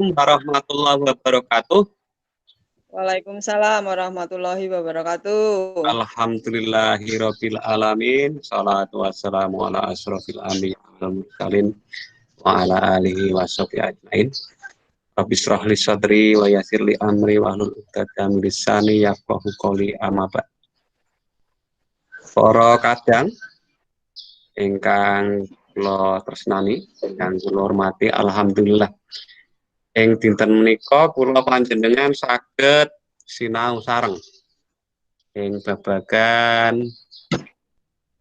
Warahmatullahi wabarakatuh. Waalaikumsalam warahmatullahi wabarakatuh. Alhamdulillahirabbil alamin. Shalatu wassalamu ala asrofil anbiya wal mursalin wa ala alihi washabihi ajmain. Rabbi shrah li sadri wa yassir li amri wahlul 'uqdatam min lisani yafqahu qawli, amma ba'd. Para kadang ingkang kula tresnani, ingkang kula hormati, alhamdulillah ing dinten menika kula panjenengan saged sinau sareng ing babagan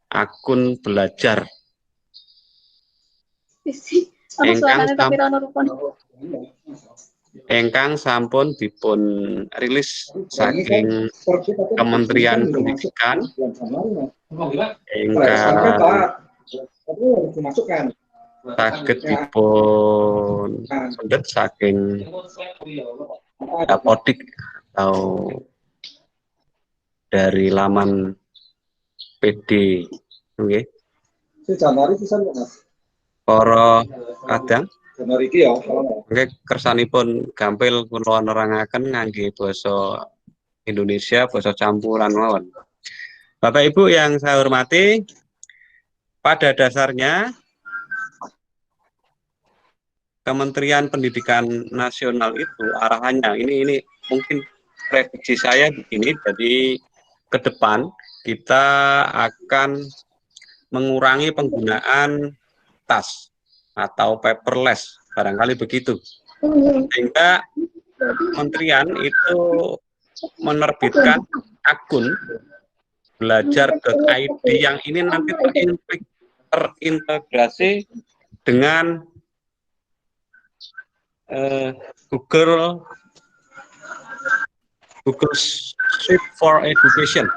akun belajar ingkang sampun dipun rilis saking Kementerian Pendidikan ingkang saged dipun sendet saking Dapodik atau dari laman PD. Nggih. Para kadang nggih kersanipun gampil kula nerangaken ngangge basa Indonesia, basa campuran mawon. Bapak Ibu yang saya hormati, pada dasarnya Kementerian Pendidikan Nasional itu arahannya ini mungkin prediksi saya begini, jadi ke depan kita akan mengurangi penggunaan tas atau paperless, barangkali begitu, sehingga kementerian itu menerbitkan akun belajar.id yang ini nanti terintegrasi dengan Google Suite for Education.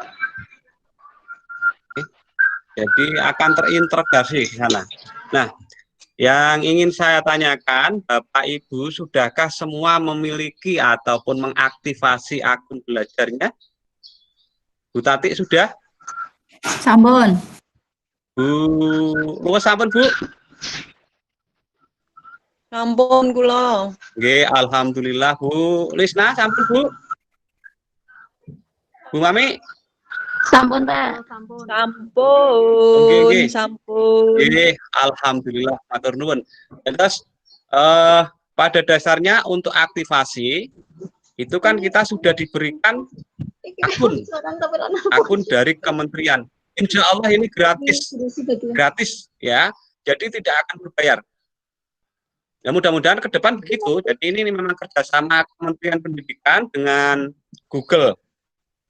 Jadi akan terintegrasi ke sana. Nah, yang ingin saya tanyakan, Bapak Ibu, sudahkah semua memiliki ataupun mengaktifasi akun belajarnya? Bu Tati sudah? Sampun. Bu, luwes sampun, Bu? Sampun kula. Nggih, alhamdulillah. Bu Lisna sampun, Bu? Bu Mami? Sampun, Pak. Sampun. Nggih. Sampun. Nggih, alhamdulillah, matur nuwun. Terus pada dasarnya untuk aktivasi itu kan kita sudah diberikan akun dari kementerian. Insya Allah ini gratis ya, jadi tidak akan berbayar. Ya mudah-mudahan ke depan begitu. Jadi ini memang kerjasama Kementerian Pendidikan dengan Google,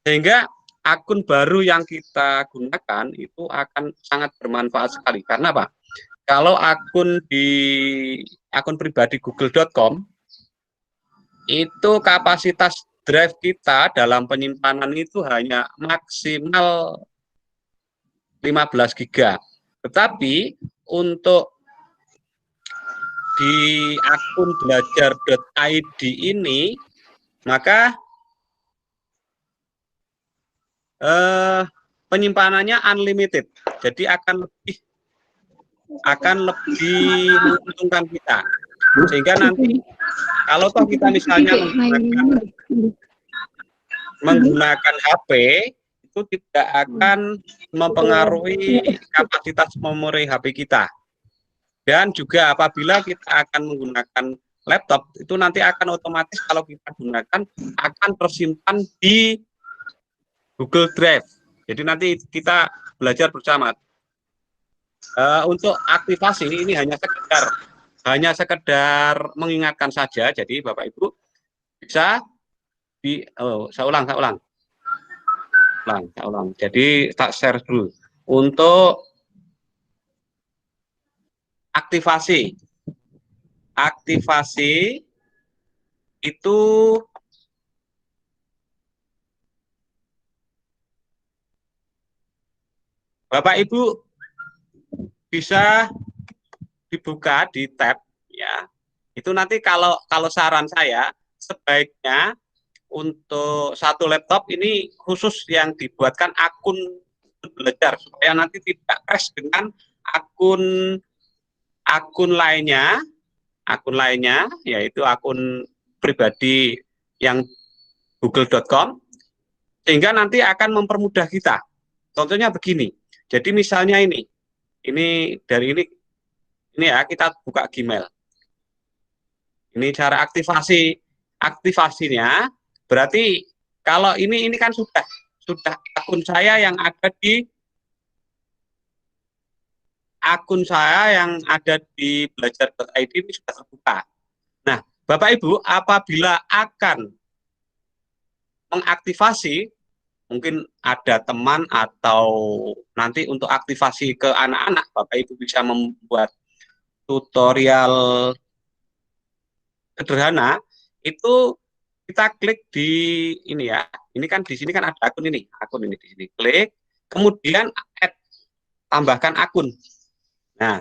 sehingga akun baru yang kita gunakan itu akan sangat bermanfaat sekali. Karena apa? Kalau akun pribadi google.com itu kapasitas drive kita dalam penyimpanan itu hanya maksimal 15 GB. Tetapi untuk di akun belajar.id ini maka penyimpanannya unlimited, jadi akan lebih menguntungkan kita, sehingga nanti kalau toh kita misalnya menggunakan HP itu tidak akan mempengaruhi kapasitas memori HP kita. Dan juga apabila kita akan menggunakan laptop, itu nanti akan otomatis kalau kita gunakan akan tersimpan di Google Drive. Jadi nanti kita belajar bersama. Untuk aktivasi ini hanya sekedar mengingatkan saja. Jadi Bapak Ibu bisa saya ulang. Jadi tak share dulu. Untuk aktivasi itu Bapak Ibu bisa dibuka di tab ya. Itu nanti kalau saran saya sebaiknya untuk satu laptop ini khusus yang dibuatkan akun belajar supaya nanti tidak crash dengan akun lainnya akun lainnya, yaitu akun pribadi yang google.com, sehingga nanti akan mempermudah kita. Contohnya begini, jadi misalnya ini dari ini ya, kita buka Gmail. Ini cara aktivasinya, berarti kalau ini kan sudah akun saya yang ada di belajar.id ini sudah terbuka. Nah, Bapak Ibu, apabila akan mengaktifasi, mungkin ada teman atau nanti untuk aktivasi ke anak-anak, Bapak Ibu bisa membuat tutorial sederhana, itu kita klik di ini ya. Ini kan di sini kan ada akun ini di sini. Klik, kemudian add, tambahkan akun. Nah,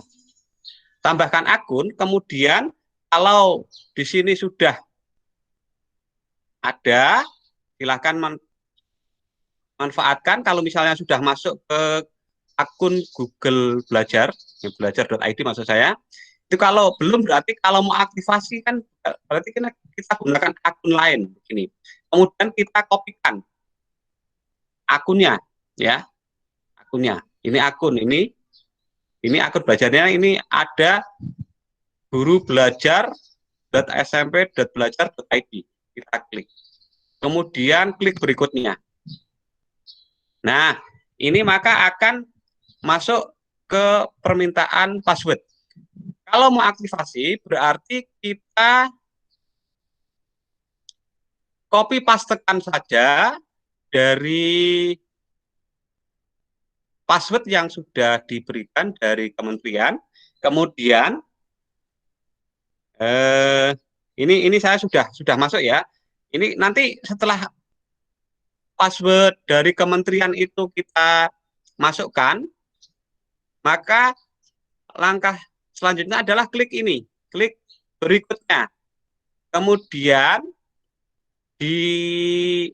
tambahkan akun, kemudian kalau di sini sudah ada, silahkan manfaatkan. Kalau misalnya sudah masuk ke akun Google Belajar, belajar.id maksud saya, itu kalau belum berarti kalau mau aktivasi kan berarti kita gunakan akun lain begini. Kemudian kita kopikan akunnya, ya, akunnya. Ini akun ini akun belajarnya, ini ada guru belajar.smp.belajar.id. Kita klik. Kemudian klik berikutnya. Nah, ini maka akan masuk ke permintaan password. Kalau mau aktivasi, berarti kita copy pastekan saja dari password yang sudah diberikan dari kementerian. Kemudian ini saya sudah masuk ya. Ini nanti setelah password dari kementerian itu kita masukkan, maka langkah selanjutnya adalah klik ini, klik berikutnya. Kemudian di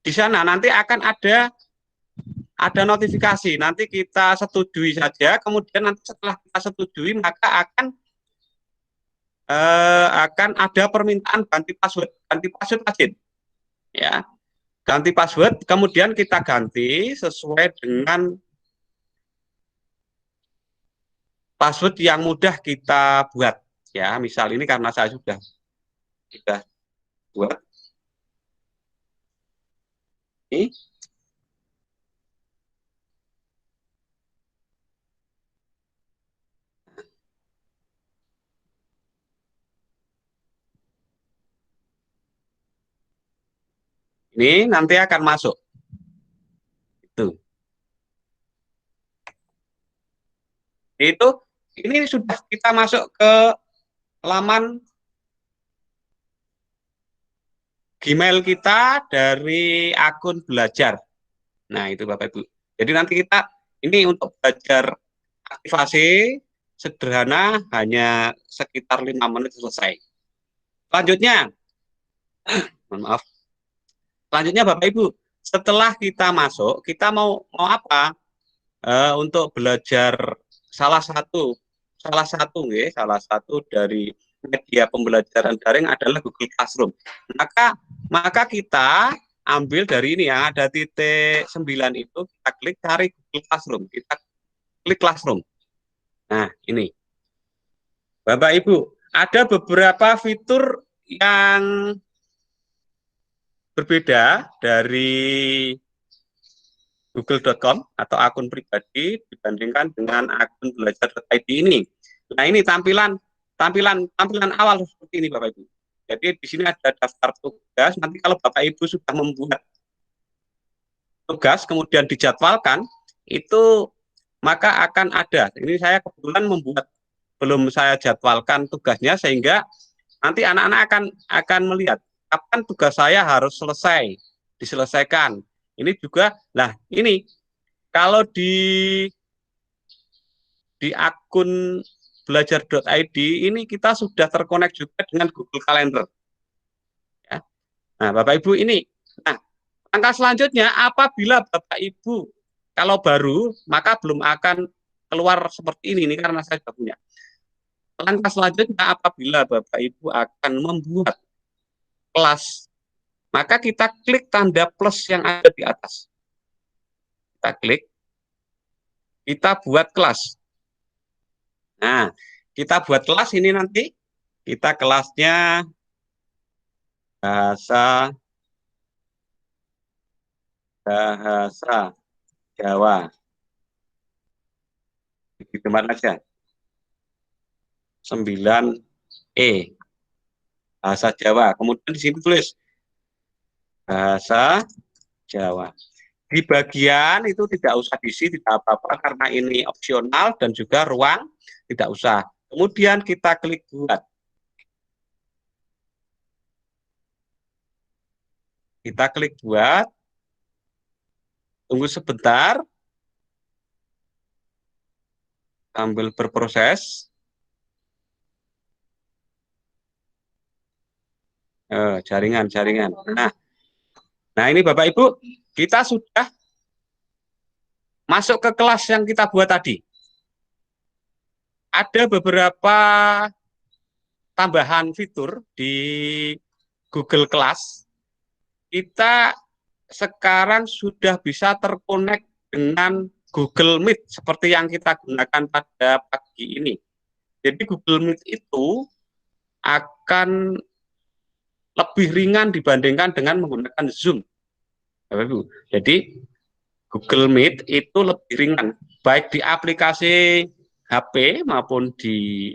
sana nanti akan ada notifikasi, nanti kita setujui saja, kemudian nanti setelah kita setujui maka akan ada permintaan ganti password wajib, ya, ganti password, kemudian kita ganti sesuai dengan password yang mudah kita buat, ya. Misal ini karena saya sudah buat ini. Ini nanti akan masuk. Itu ini sudah kita masuk ke laman Gmail kita dari akun belajar. Nah, itu Bapak Ibu. Jadi nanti kita ini untuk belajar aktivasi sederhana hanya sekitar 5 menit selesai. Selanjutnya, mohon maaf. Selanjutnya Bapak Ibu, setelah kita masuk, kita mau apa? Untuk belajar salah satu dari media pembelajaran daring adalah Google Classroom. Maka kita ambil dari ini yang ada titik 9 itu, kita klik cari Google Classroom, kita klik Classroom. Nah, ini Bapak Ibu, ada beberapa fitur yang berbeda dari google.com atau akun pribadi dibandingkan dengan akun belajar.id ini. Nah, ini tampilan awal seperti ini Bapak Ibu. Jadi di sini ada daftar tugas. Nanti kalau Bapak Ibu sudah membuat tugas kemudian dijadwalkan, itu maka akan ada. Ini saya kebetulan belum saya jadwalkan tugasnya, sehingga nanti anak-anak akan melihat kapan tugas saya harus diselesaikan. Ini juga, nah ini kalau di akun belajar.id ini kita sudah terkonek juga dengan Google Calendar. Ya. Nah, Bapak Ibu ini, nah langkah selanjutnya apabila Bapak Ibu kalau baru maka belum akan keluar seperti ini karena saya sudah punya. langkah selanjutnya apabila Bapak Ibu akan membuat kelas, maka kita klik tanda plus yang ada di atas. Kita klik, kita buat kelas. Nah, kita buat kelas ini nanti, kita kelasnya bahasa Jawa. Di tempat aja. 9E. Bahasa Jawa. Kemudian di sini tulis bahasa Jawa. Di bagian itu tidak usah diisi, tidak apa-apa karena ini opsional dan juga ruang tidak usah. Kemudian kita klik buat. Kita klik buat. Tunggu sebentar. Sambil berproses. Jaringan. Nah ini Bapak Ibu, kita sudah masuk ke kelas yang kita buat tadi. Ada beberapa tambahan fitur di Google Class. Kita sekarang sudah bisa terkonek dengan Google Meet seperti yang kita gunakan pada pagi ini. Jadi Google Meet itu akan lebih ringan dibandingkan dengan menggunakan Zoom. Jadi Google Meet itu lebih ringan, baik di aplikasi HP maupun di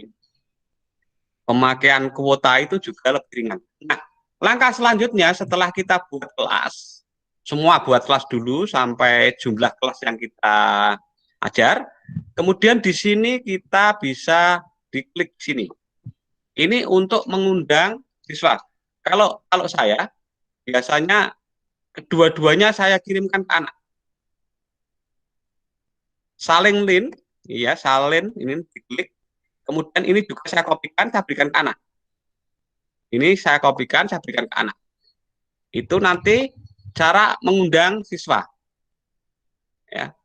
pemakaian kuota itu juga lebih ringan. Nah, langkah selanjutnya setelah kita buat kelas, semua buat kelas dulu sampai jumlah kelas yang kita ajar. Kemudian di sini kita bisa diklik sini. Ini untuk mengundang siswa. Kalau saya biasanya kedua-duanya saya kirimkan ke anak. Salin link, ya salin ini diklik. Kemudian ini juga saya kopikan, saya berikan ke anak. Ini saya kopikan, saya berikan ke anak. Itu nanti cara mengundang siswa. Ya.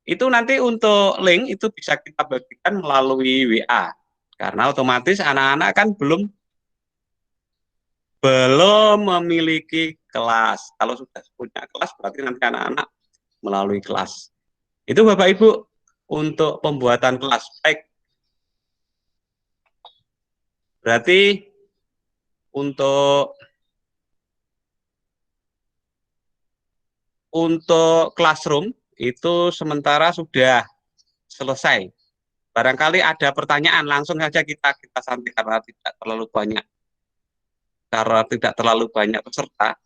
Itu nanti untuk link itu bisa kita bagikan melalui WA. Karena otomatis anak-anak kan belum memiliki kelas. Kalau sudah punya kelas berarti nanti anak-anak melalui kelas. Itu Bapak Ibu untuk pembuatan kelas. Baik. Berarti untuk classroom itu sementara sudah selesai. Barangkali ada pertanyaan, langsung saja kita santai karena tidak terlalu banyak peserta,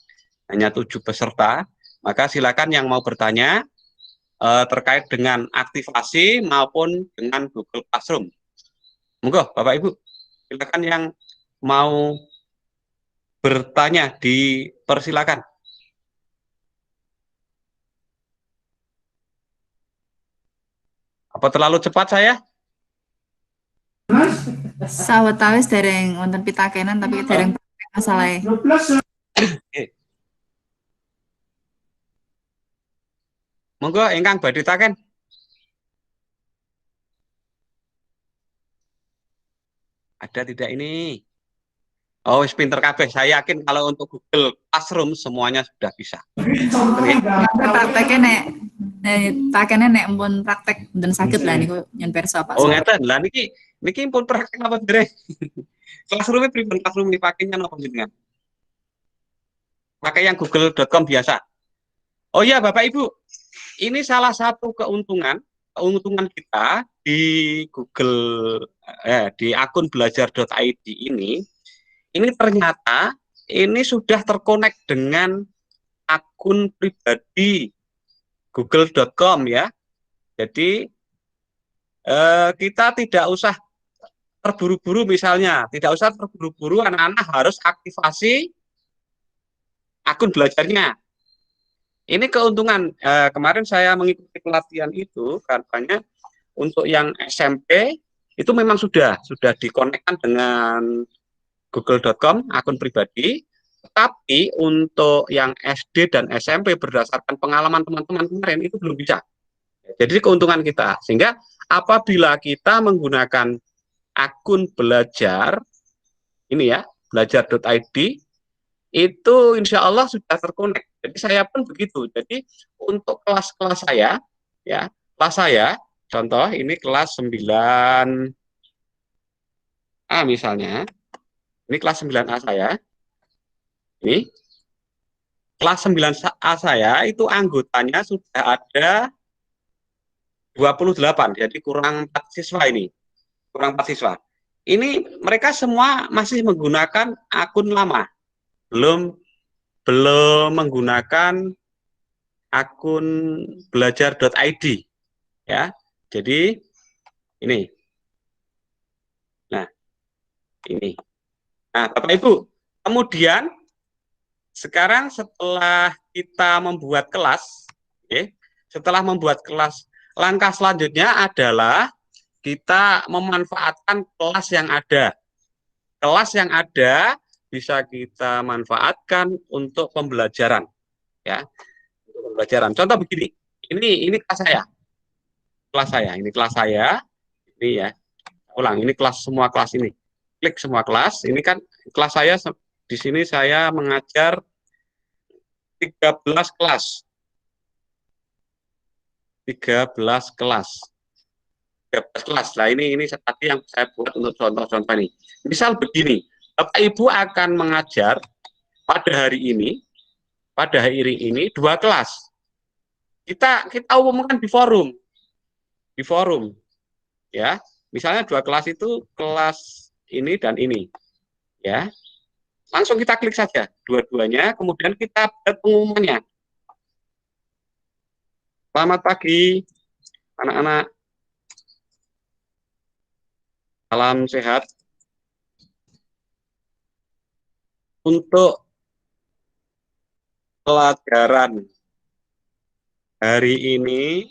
hanya 7 peserta, maka silakan yang mau bertanya terkait dengan aktivasi maupun dengan Google Classroom. Monggo Bapak Ibu, silakan yang mau bertanya dipersilakan. Apa terlalu cepat saya? Sawetawis dereng wonten pitakenan tapi dereng masalah. Monggo ingkang badhe taken. Ada tidak ini? Oh, wis pinter kabeh. Saya yakin kalau untuk Google Classroom semuanya sudah bisa. Prakteknya nek takene nek pun praktek dan sakit lah niku nyen perso Pak. Oh, ngeten. Lah niki pun praktek apa dereng? Classroom-e pripun? Classroom dipakainya napa jenengan? Pakai yang google.com biasa. Oh iya Bapak Ibu, ini salah satu keuntungan kita di Google di akun belajar.id ini ternyata ini sudah terkonek dengan akun pribadi google.com ya. Jadi kita tidak usah terburu-buru, misalnya tidak usah terburu-buru anak-anak harus aktivasi akun belajarnya. Ini keuntungan, kemarin saya mengikuti pelatihan itu, katanya untuk yang SMP itu memang sudah dikonekkan dengan google.com, akun pribadi, tapi untuk yang SD dan SMP berdasarkan pengalaman teman-teman kemarin itu belum bisa. Jadi keuntungan kita, sehingga apabila kita menggunakan akun belajar, ini ya, belajar.id, itu insya Allah sudah terkonek. Jadi saya pun begitu. Jadi untuk kelas-kelas saya, ya, kelas saya, contoh ini kelas 9A misalnya, ini kelas 9A saya, ini kelas 9A saya itu anggotanya sudah ada 28, jadi kurang 4 siswa ini, kurang 4 siswa. Ini mereka semua masih menggunakan akun lama, belum menggunakan akun belajar.id, ya. Jadi ini. Nah, ini. Nah, Bapak Ibu, kemudian sekarang setelah kita membuat kelas, setelah membuat kelas, langkah selanjutnya adalah kita memanfaatkan kelas yang ada. Kelas yang ada bisa kita manfaatkan untuk pembelajaran, ya. Untuk pembelajaran. Contoh begini, ini kelas saya, ini kelas saya, ini ya. Ulang, ini kelas, semua kelas ini. Klik semua kelas. Ini kan kelas saya, di sini saya mengajar 13 kelas. 13 kelas. 13 kelas. Nah, ini tadi yang saya buat untuk contoh-contoh ini. Misal begini, Bapak Ibu akan mengajar pada hari ini 2 kelas. Kita umumkan di forum. Di forum. Ya. Misalnya 2 kelas itu kelas ini dan ini. Ya. Langsung kita klik saja dua-duanya, kemudian kita buat pengumumannya. Selamat pagi, anak-anak. Salam sehat. Untuk pelajaran hari ini,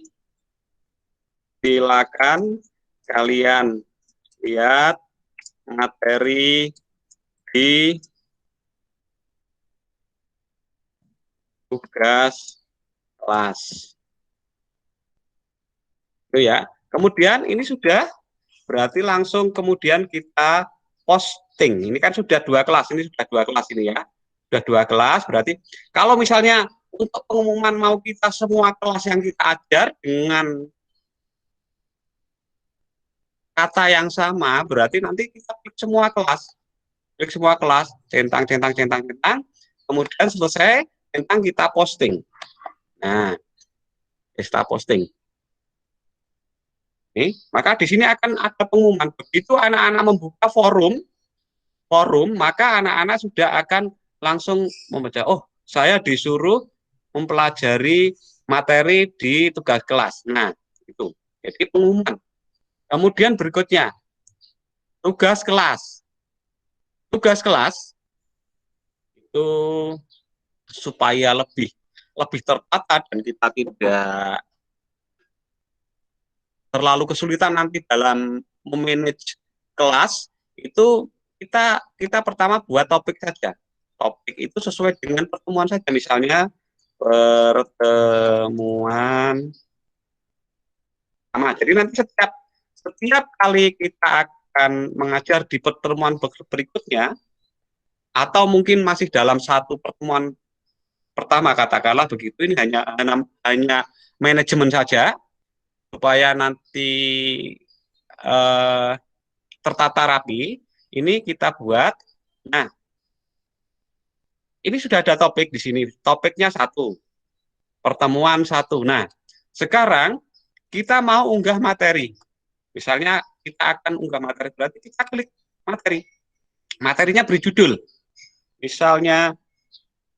silakan kalian lihat materi di tugas kelas. Itu ya. Kemudian ini sudah berarti langsung kemudian kita posting. Ini kan sudah 2 kelas, ini sudah 2 kelas ini ya. Sudah 2 kelas, berarti kalau misalnya untuk pengumuman mau kita semua kelas yang kita ajar dengan kata yang sama, berarti nanti kita klik semua kelas, centang, kemudian selesai, centang, kita posting. Nah, kita posting. Maka di sini akan ada pengumuman. Begitu anak-anak membuka forum, maka anak-anak sudah akan langsung membaca, oh, saya disuruh mempelajari materi di tugas kelas. Nah, itu. Jadi pengumuman. Kemudian berikutnya, tugas kelas. Tugas kelas itu supaya lebih tertata dan kita tidak terlalu kesulitan nanti dalam memanage kelas, itu kita pertama buat topik saja. Topik itu sesuai dengan pertemuan saja, misalnya pertemuan sama. Jadi nanti setiap kali kita akan mengajar di pertemuan berikutnya, atau mungkin masih dalam satu pertemuan pertama, katakanlah begitu, ini hanya manajemen saja, supaya nanti tertata rapi, ini kita buat. Nah, ini sudah ada topik di sini. Topiknya 1, pertemuan 1. Nah, sekarang kita mau unggah materi. Misalnya kita akan unggah materi, berarti kita klik materi. Materinya beri judul. Misalnya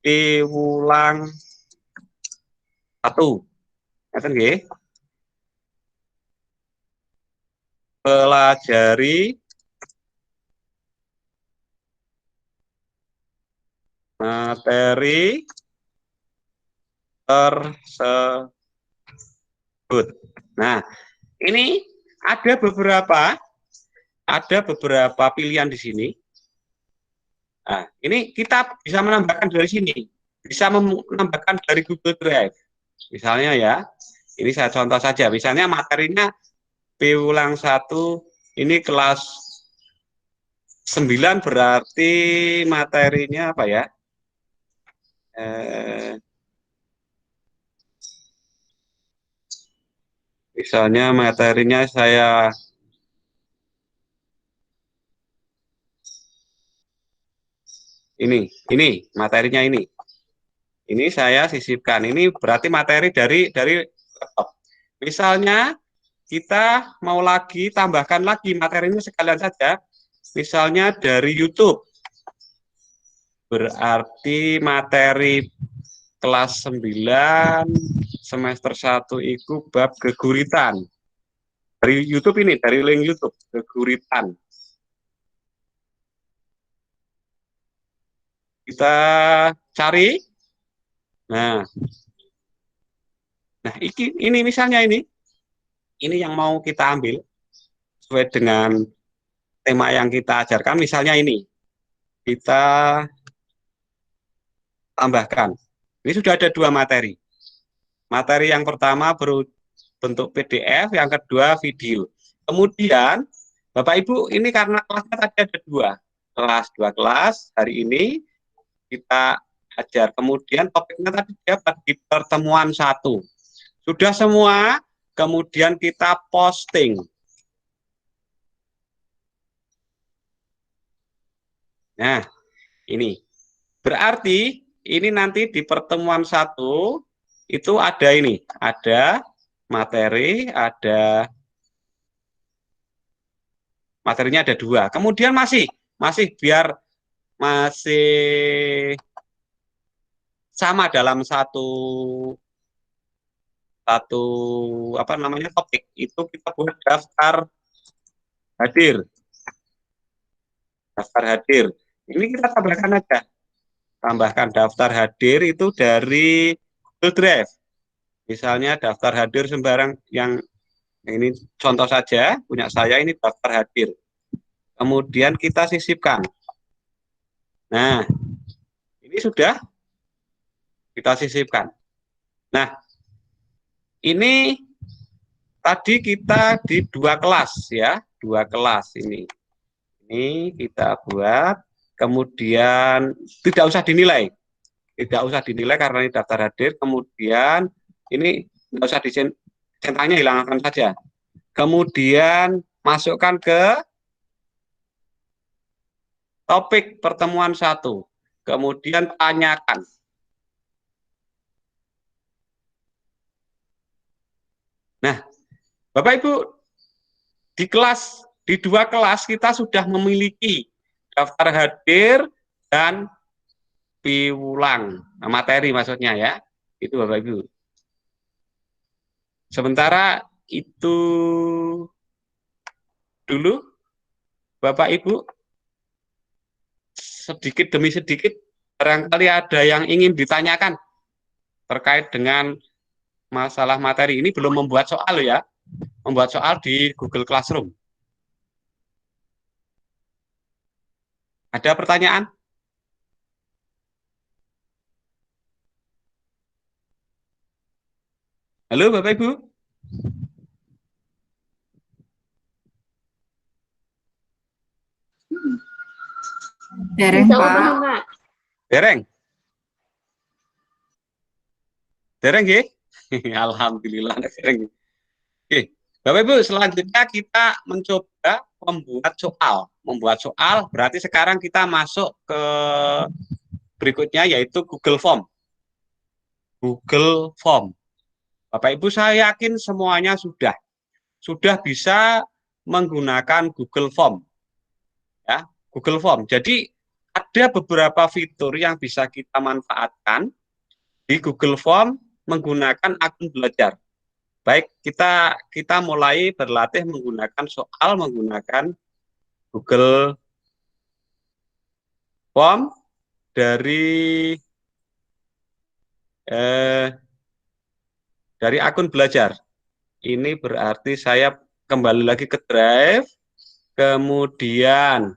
diulang 1. Ngerti? Pelajari materi tersebut. Nah, ini ada beberapa pilihan di sini. Nah, ini kita bisa menambahkan dari sini, bisa menambahkan dari Google Drive. Misalnya ya, ini saya contoh saja. Misalnya materinya B-1, ini kelas 9 berarti materinya apa ya? Misalnya materinya saya ini materinya ini. Ini saya sisipkan. Ini berarti materi dari laptop. Misalnya kita mau lagi tambahkan lagi materinya sekalian saja. Misalnya dari YouTube. Berarti materi kelas 9 semester 1 itu bab geguritan. Dari YouTube ini, dari link YouTube, geguritan. Kita cari. Nah, ini misalnya ini yang mau kita ambil sesuai dengan tema yang kita ajarkan. Misalnya ini, kita tambahkan. Ini sudah ada 2 materi. Materi yang pertama berbentuk PDF, yang kedua video. Kemudian, Bapak Ibu, ini karena kelasnya tadi ada 2 kelas, hari ini kita ajar. Kemudian topiknya tadi dapat di pertemuan 1. Sudah semua, kemudian kita posting. Nah, ini. Berarti ini nanti di pertemuan 1 itu ada ini, ada materi, materinya ada 2. Kemudian masih biar masih sama dalam satu apa namanya topik itu kita buat daftar hadir. Daftar hadir. Ini kita tambahkan aja. Tambahkan daftar hadir itu dari Google Drive. Misalnya daftar hadir sembarang yang ini contoh saja, punya saya ini daftar hadir. Kemudian kita sisipkan. Nah, ini sudah kita sisipkan. Nah, ini tadi kita di 2 kelas ya, 2 kelas ini. Ini kita buat, kemudian tidak usah dinilai. Tidak usah dinilai karena ini daftar hadir, kemudian ini tidak usah centangnya hilangkan saja. Kemudian masukkan ke topik pertemuan 1. Kemudian tanyakan. Nah, Bapak Ibu, di 2 kelas kita sudah memiliki daftar hadir dan piwulang. Nah, materi maksudnya ya. Itu Bapak Ibu. Sementara itu dulu Bapak Ibu, sedikit demi sedikit barangkali ada yang ingin ditanyakan terkait dengan masalah materi ini. Belum membuat soal ya, membuat soal di Google Classroom. Ada pertanyaan? Halo Bapak Ibu? Dereng, Pak. Dereng? Dereng nggih? Alhamdulillah dereng. Oke, Bapak Ibu, selanjutnya kita mencoba membuat soal. Berarti sekarang kita masuk ke berikutnya, yaitu Google Form. Google Form. Bapak Ibu, saya yakin semuanya sudah bisa menggunakan Google Form. Ya, Google Form. Jadi ada beberapa fitur yang bisa kita manfaatkan di Google Form menggunakan akun belajar. Baik, kita mulai berlatih menggunakan soal menggunakan Google Form dari akun belajar. Ini berarti saya kembali lagi ke Drive, kemudian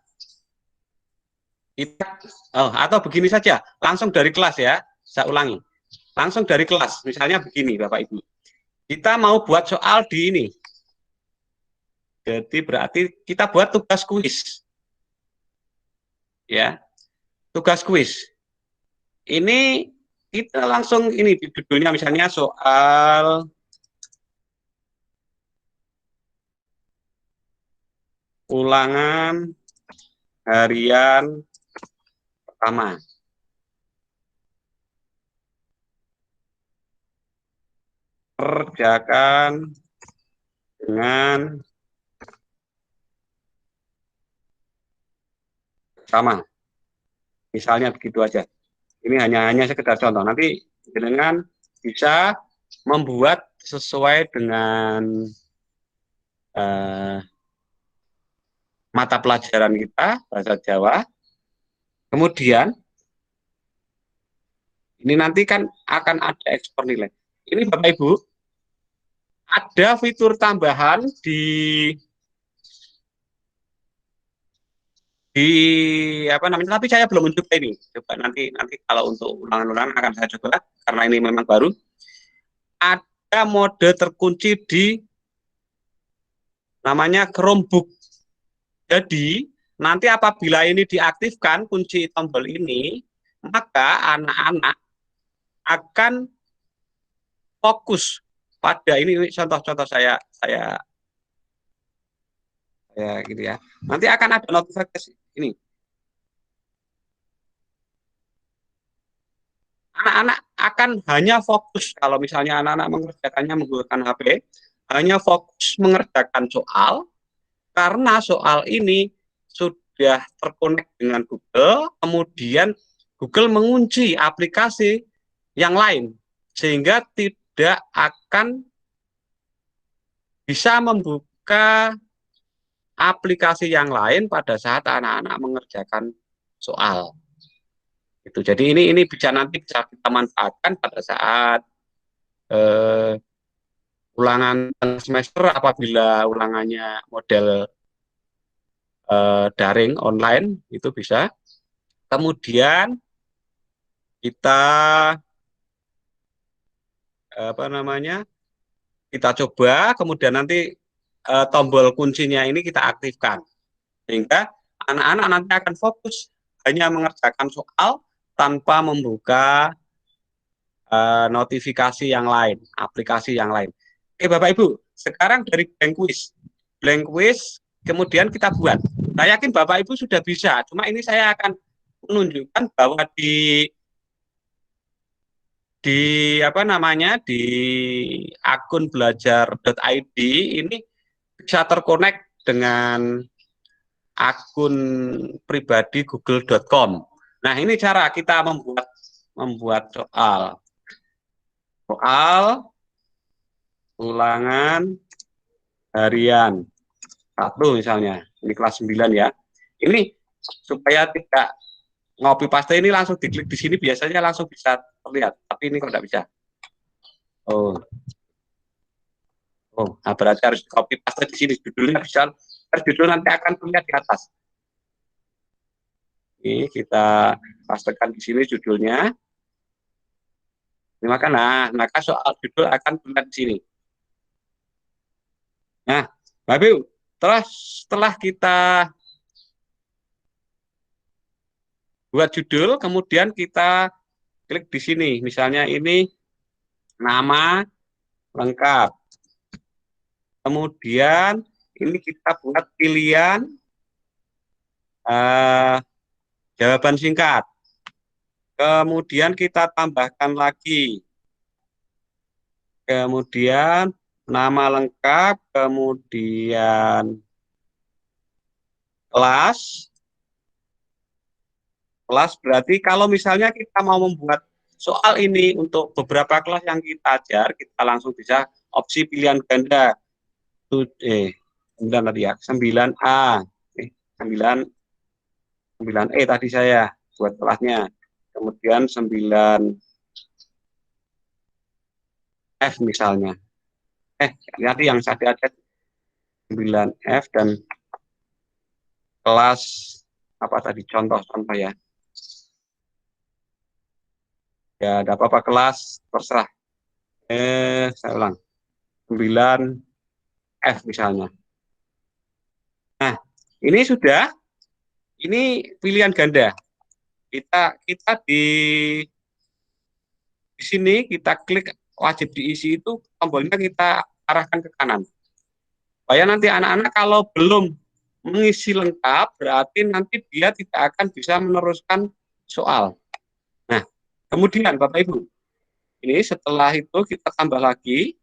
atau begini saja, langsung dari kelas ya, saya ulangi. Langsung dari kelas, misalnya begini Bapak Ibu. Kita mau buat soal di ini. Jadi berarti kita buat tugas kuis. ya. Tugas kuis. Ini kita langsung ini di judulnya misalnya soal ulangan harian pertama. Kerjakan dengan sama. Misalnya begitu aja. Ini hanya sekedar contoh. Nanti dengan bisa membuat sesuai dengan mata pelajaran kita, bahasa Jawa. Kemudian, ini nanti kan akan ada ekspor nilai. Ini Bapak Ibu, ada fitur tambahan apa namanya, tapi saya belum mencoba ini. Coba nanti kalau untuk ulangan-ulangan akan saya coba karena ini memang baru. Ada mode terkunci di namanya Chromebook. Jadi nanti apabila ini diaktifkan kunci tombol ini, maka anak-anak akan fokus pada ini contoh-contoh saya gitu ya. Nanti akan ada notifikasi ini. Anak-anak akan hanya fokus kalau misalnya anak-anak mengerjakannya menggunakan HP, hanya fokus mengerjakan soal karena soal ini sudah terkonek dengan Google, kemudian Google mengunci aplikasi yang lain sehingga tidak akan bisa membuka aplikasi yang lain pada saat anak-anak mengerjakan soal. Itu. Jadi ini bisa nanti bisa kita manfaatkan pada saat ulangan semester apabila ulangannya model daring online itu bisa. Kemudian kita apa namanya? Kita coba kemudian nanti tombol kuncinya ini kita aktifkan sehingga anak-anak nanti akan fokus hanya mengerjakan soal tanpa membuka notifikasi yang lain, aplikasi yang lain. Oke Bapak Ibu, sekarang dari blank quiz kemudian kita buat. Saya yakin Bapak Ibu sudah bisa, cuma ini saya akan menunjukkan bahwa di apa namanya di akun belajar.id ini bisa terkonek dengan akun pribadi google.com. Nah, ini cara kita membuat soal ulangan harian 1 misalnya. Ini kelas 9 ya. Ini supaya tidak ngopi paste ini langsung diklik di sini biasanya langsung bisa terlihat. Tapi ini kok tidak bisa. Nah berarti harus copy paste di sini judulnya bisa. Judul nanti akan terlihat di atas. Ini kita pastekan di sini judulnya. Maka soal judul akan terlihat di sini. Nah, Bapak Ibu, setelah kita buat judul, kemudian kita klik di sini. Misalnya ini nama lengkap. Kemudian ini kita buat pilihan jawaban singkat. Kemudian kita tambahkan lagi. Kemudian nama lengkap, kemudian kelas. Kelas berarti kalau misalnya kita mau membuat soal ini untuk beberapa kelas yang kita ajar, kita langsung bisa opsi pilihan ganda. 9 tadi ya, 9A. 9E tadi saya buat kelasnya. Kemudian 9F misalnya. Nanti yang saya aja 9F dan kelas apa tadi contoh-contoh ya. Ya, ada apa-apa kelas terserah. Saya ulang. 9F misalnya. Nah, ini sudah Ini pilihan ganda. Kita di sini kita klik wajib diisi itu, tombolnya kita arahkan ke kanan. Supaya nanti anak-anak kalau belum mengisi lengkap, berarti nanti dia tidak akan bisa meneruskan soal. Nah, kemudian Bapak Ibu, ini setelah itu kita tambah lagi,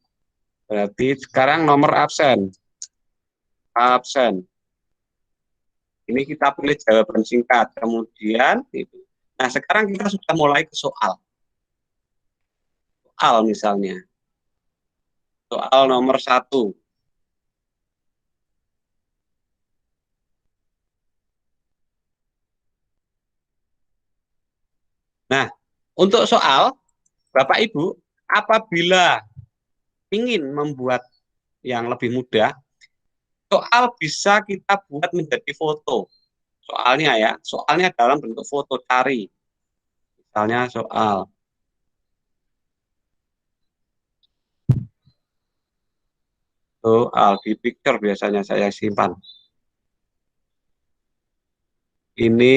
berarti sekarang nomor absen. Absen. Ini kita pilih jawaban singkat, kemudian itu. Nah, sekarang kita sudah mulai ke soal. Soal misalnya. Soal nomor 1. Nah, untuk soal, Bapak Ibu, apabila ingin membuat yang lebih mudah, soal bisa kita buat menjadi foto. Soalnya ya, soalnya dalam bentuk foto, cari. Misalnya soal. Soal di picture biasanya saya simpan. Ini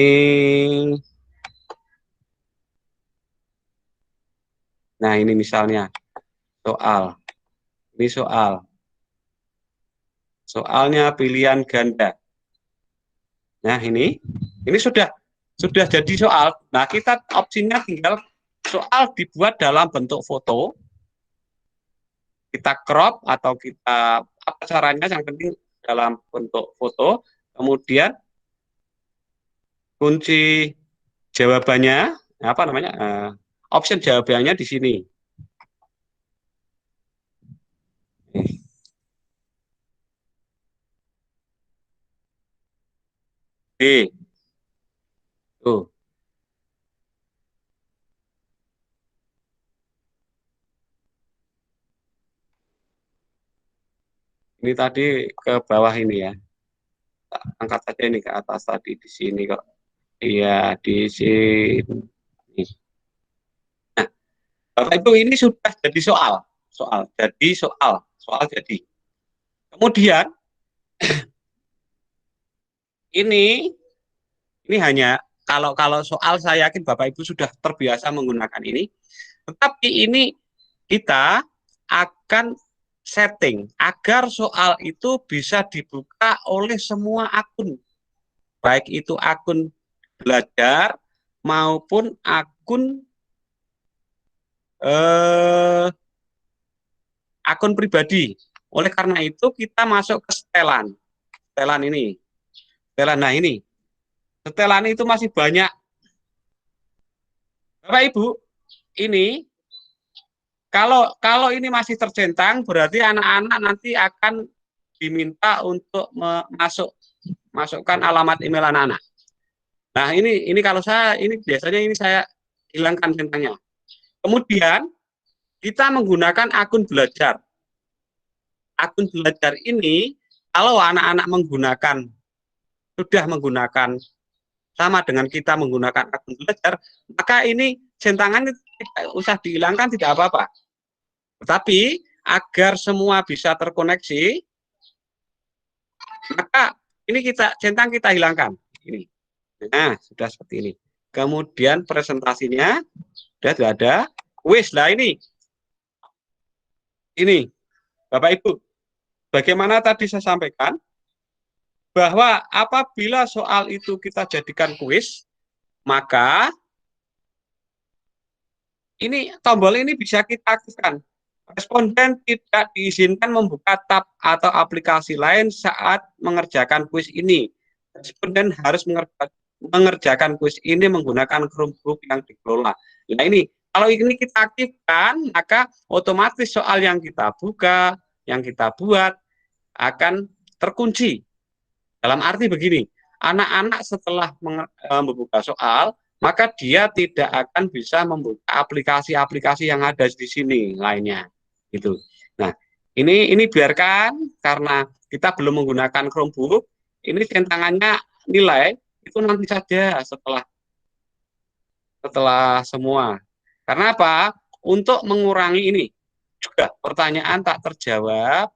nah ini misalnya soal. Ini soal. Soalnya pilihan ganda. Nah, ini sudah jadi soal. Nah, kita opsinya tinggal soal dibuat dalam bentuk foto. Kita crop atau kita apa caranya, yang penting dalam bentuk foto. Kemudian kunci jawabannya apa namanya? Option jawabannya di sini. B. Tuh. Ini tadi ke bawah ini ya. Angkat saja ini ke atas tadi di sini kok. Iya, di sini. Nah, Bapak Ibu, ini sudah jadi soal. Soal jadi. Kemudian ini hanya kalau soal saya yakin Bapak Ibu sudah terbiasa menggunakan ini. Tetapi ini kita akan setting agar soal itu bisa dibuka oleh semua akun. Baik itu akun belajar maupun akun akun pribadi. Oleh karena itu kita masuk ke setelan. Setelan ini. Setelan, nah ini. Setelan itu masih banyak. Bapak Ibu, ini kalau ini masih tercentang, berarti anak-anak nanti akan diminta untuk masukkan alamat email anak-anak. Nah, ini kalau saya ini biasanya ini saya hilangkan centangnya. Kemudian kita menggunakan akun belajar. Akun belajar ini kalau anak-anak sudah menggunakan sama dengan kita menggunakan akun belajar, maka ini centangan tidak usah dihilangkan, tidak apa-apa. Tetapi agar semua bisa terkoneksi, maka ini centang kita hilangkan. Ini. Nah, sudah seperti ini. Kemudian presentasinya sudah tidak ada. Wis lah ini. Ini, Bapak Ibu, bagaimana tadi saya sampaikan, bahwa apabila soal itu kita jadikan kuis, maka ini tombol ini bisa kita aktifkan. Responden tidak diizinkan membuka tab atau aplikasi lain saat mengerjakan kuis ini. Responden harus mengerjakan kuis ini menggunakan Chromebook yang dikelola. Nah ini, kalau ini kita aktifkan, maka otomatis soal yang kita buka, yang kita buat akan terkunci. Dalam arti begini, anak-anak setelah membuka soal, maka dia tidak akan bisa membuka aplikasi-aplikasi yang ada di sini lainnya. Gitu. Nah, ini biarkan karena kita belum menggunakan Chromebook, ini centangannya nilai itu nanti saja setelah semua. Karena apa? Untuk mengurangi ini juga pertanyaan tak terjawab,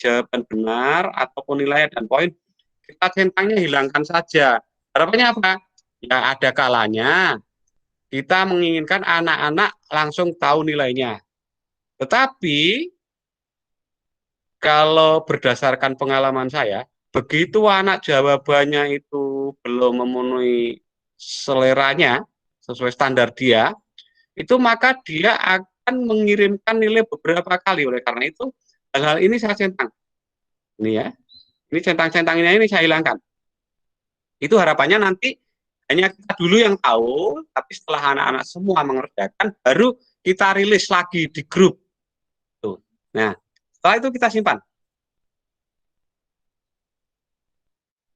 jawaban benar ataupun nilai dan poin, kita centangnya hilangkan saja. Harapannya apa? Ya ada kalanya kita menginginkan anak-anak langsung tahu nilainya. Tetapi kalau berdasarkan pengalaman saya, begitu anak jawabannya itu belum memenuhi seleranya, sesuai standar dia, itu maka dia akan mengirimkan nilai beberapa kali. Oleh karena itu, hal-hal ini saya centang. Ini ya, ini centang-centangnya ini saya hilangkan. Itu harapannya nanti hanya kita dulu yang tahu, tapi setelah anak-anak semua mengerjakan, baru kita rilis lagi di grup. Tuh. Nah, setelah itu kita simpan.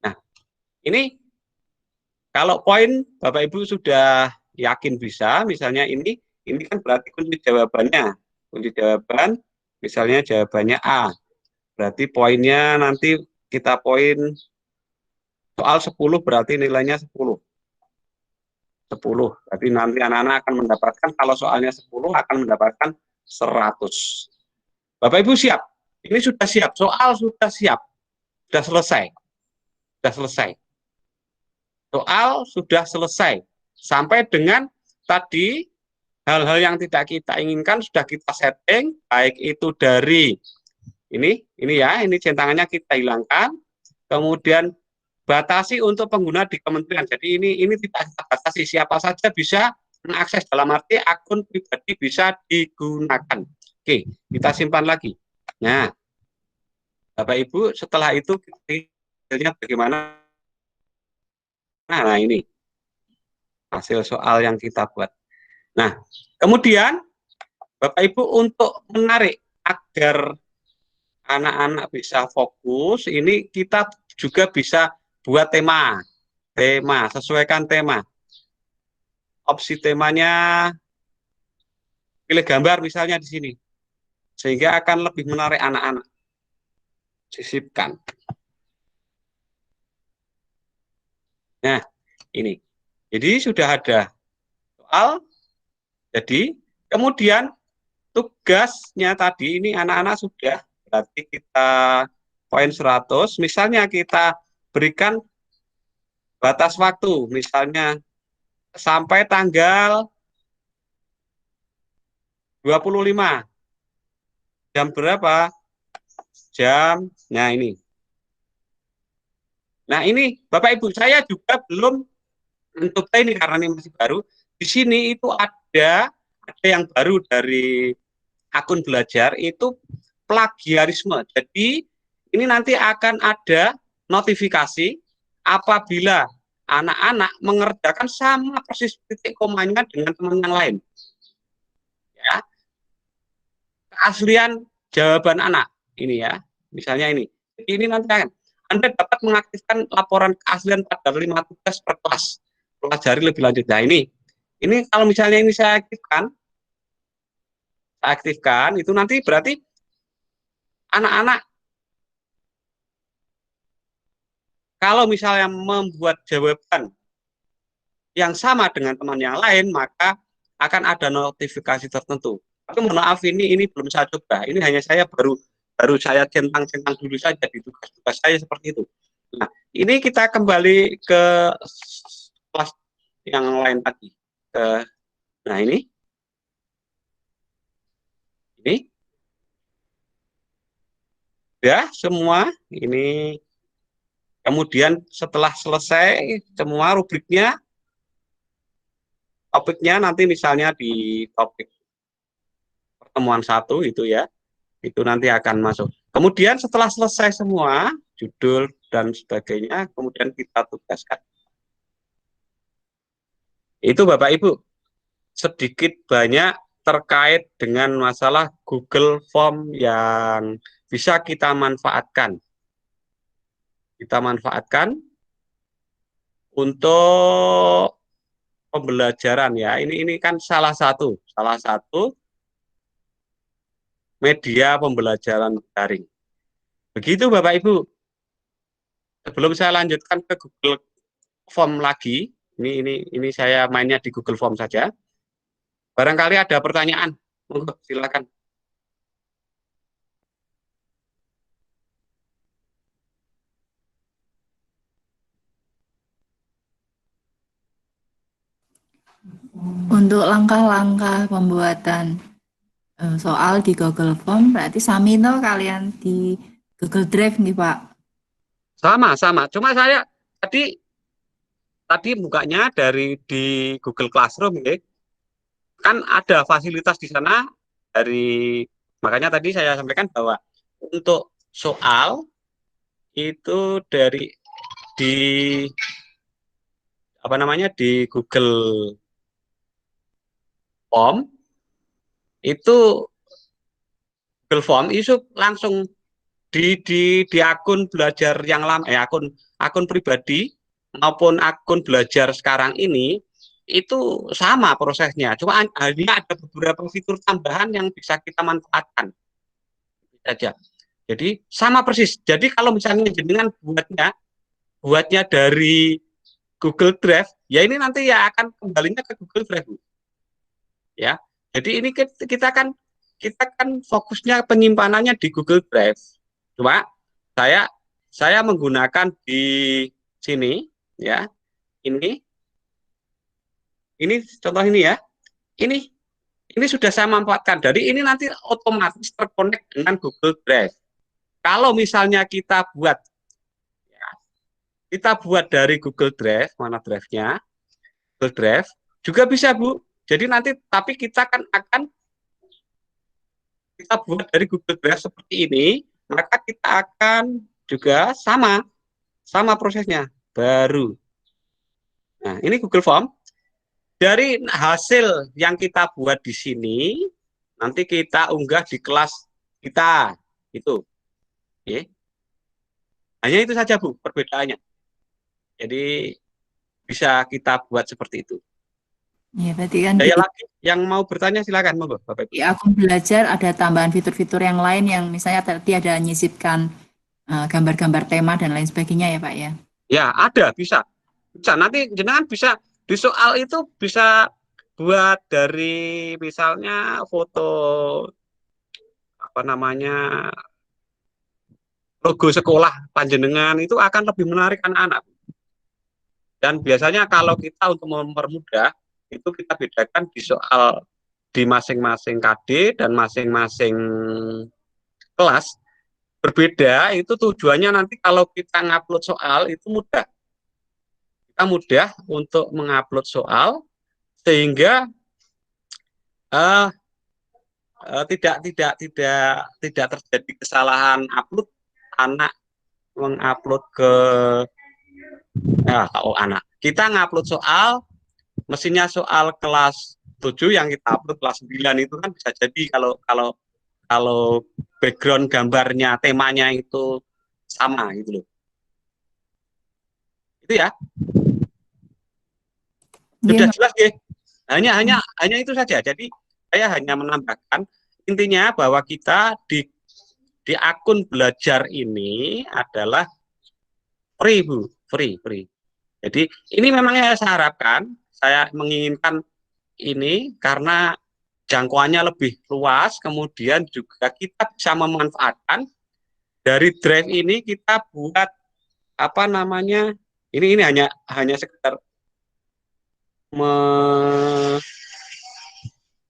Nah, ini kalau poin Bapak Ibu sudah yakin bisa, misalnya ini kan berarti kunci jawabannya. Kunci jawaban, misalnya jawabannya A. Berarti poinnya nanti kita poin soal 10 berarti nilainya 10. 10. Berarti nanti anak-anak akan mendapatkan, kalau soalnya 10 akan mendapatkan 100. Bapak Ibu siap? Ini sudah siap, soal sudah siap. Sudah selesai. Sudah selesai. Soal sudah selesai. Sampai dengan tadi hal-hal yang tidak kita inginkan sudah kita setting, baik itu dari ini ya, ini centangannya kita hilangkan. Kemudian batasi untuk pengguna di kementerian. Jadi ini tidak kita batasi, siapa saja bisa mengakses, dalam arti akun pribadi bisa digunakan. Oke, kita simpan lagi. Nah, Bapak Ibu, setelah itu hasilnya bagaimana? Nah, ini hasil soal yang kita buat. Nah, kemudian Bapak Ibu untuk menarik agar anak-anak bisa fokus, ini kita juga bisa buat tema, sesuaikan tema. Opsi temanya pilih gambar misalnya di sini, sehingga akan lebih menarik anak-anak. Sisipkan. Nah, ini. Jadi sudah ada soal. Jadi kemudian tugasnya tadi ini anak-anak sudah, berarti kita poin 100. Misalnya kita berikan batas waktu, misalnya sampai tanggal 25. Jam berapa? Nah ini. Nah ini Bapak Ibu, saya juga belum mencoba ini karena ini masih baru. Di sini itu ada yang baru dari akun belajar, itu plagiarisme. Jadi ini nanti akan ada notifikasi apabila anak-anak mengerjakan sama persis titik komanya dengan teman yang lain. Ya, keaslian jawaban anak ini ya, misalnya ini. Ini nanti akan Anda dapat mengaktifkan laporan keaslian pada 5 tugas per kelas. Pelajari lebih lanjut. Nah ini kalau misalnya ini saya aktifkan, itu nanti berarti anak-anak kalau misalnya membuat jawaban yang sama dengan teman yang lain, maka akan ada notifikasi tertentu. Tapi mohon maaf, ini belum saya coba. Ini hanya saya baru saya centang-centang dulu saja di tugas-tugas saya seperti itu. Nah, ini kita kembali ke kelas yang lain tadi. Nah, ini ya semua ini. Kemudian setelah selesai semua rubriknya, topiknya nanti misalnya di topik pertemuan 1 itu ya, itu nanti akan masuk. Kemudian setelah selesai semua, judul dan sebagainya, kemudian kita tugaskan. Itu Bapak Ibu, sedikit banyak terkait dengan masalah Google Form yang bisa kita manfaatkan. Kita manfaatkan untuk pembelajaran ya. Ini kan salah satu media pembelajaran daring. Begitu Bapak Ibu. Sebelum saya lanjutkan ke Google Form lagi, ini saya mainnya di Google Form saja. Barangkali ada pertanyaan, monggo silakan. Untuk langkah-langkah pembuatan soal di Google Form berarti sami to kalian di Google Drive nih Pak. Sama. Cuma saya tadi bukanya dari di Google Classroom ya. Kan ada fasilitas di sana dari makanya tadi saya sampaikan bahwa untuk soal itu dari di apa namanya di Google Form itu Google Form itu langsung di akun belajar yang lama akun pribadi maupun akun belajar sekarang ini itu sama prosesnya. Cuma hanya ada beberapa fitur tambahan yang bisa kita manfaatkan saja. Jadi sama persis. Jadi kalau misalnya jenengan buatnya dari Google Drive, ya ini nanti ya akan kembalinya ke Google Drive, Bu. Ya. Jadi ini kita kan fokusnya penyimpanannya di Google Drive. Cuma saya menggunakan di sini ya. Ini contoh ini ya. Ini sudah saya manfaatkan. Jadi ini nanti otomatis terkonek dengan Google Drive. Kalau misalnya kita buat dari Google Drive, mana drive-nya? Google Drive juga bisa, Bu. Jadi nanti tapi kita buat dari Google Drive seperti ini, maka kita akan juga sama prosesnya baru. Nah, ini Google Form. Dari hasil yang kita buat di sini, nanti kita unggah di kelas kita. Itu. Oke. Hanya itu saja, Bu, perbedaannya. Jadi bisa kita buat seperti itu. Ya, berarti kan Saya lagi yang mau bertanya silakan, monggo, Bapak Ibu. di akun belajar ada tambahan fitur-fitur yang lain yang misalnya tadi ada nyisipkan gambar-gambar tema dan lain sebagainya ya Pak ya. Ya, ada, bisa. Nanti jenengan bisa di soal itu bisa buat dari misalnya foto apa namanya logo sekolah panjenengan itu akan lebih menarik anak-anak. Dan biasanya kalau kita untuk mempermudah itu kita bedakan di soal di masing-masing KD dan masing-masing kelas berbeda. Itu tujuannya nanti kalau kita ngupload soal itu mudah. Kita mudah untuk mengupload soal sehingga tidak terjadi kesalahan upload anak mengupload ke anak. Kita ngupload soal mesinnya soal kelas 7 yang kita upload kelas 9 itu kan bisa jadi kalau background gambarnya temanya itu sama gitu loh. Itu ya. Sudah jelas ya. Hanya itu saja. Jadi saya hanya menambahkan intinya bahwa kita di akun belajar ini adalah free, Bu, free. Jadi ini memang saya harapkan, saya menginginkan ini karena jangkauannya lebih luas, kemudian juga kita bisa memanfaatkan dari drive ini kita buat apa namanya? Ini hanya sekedar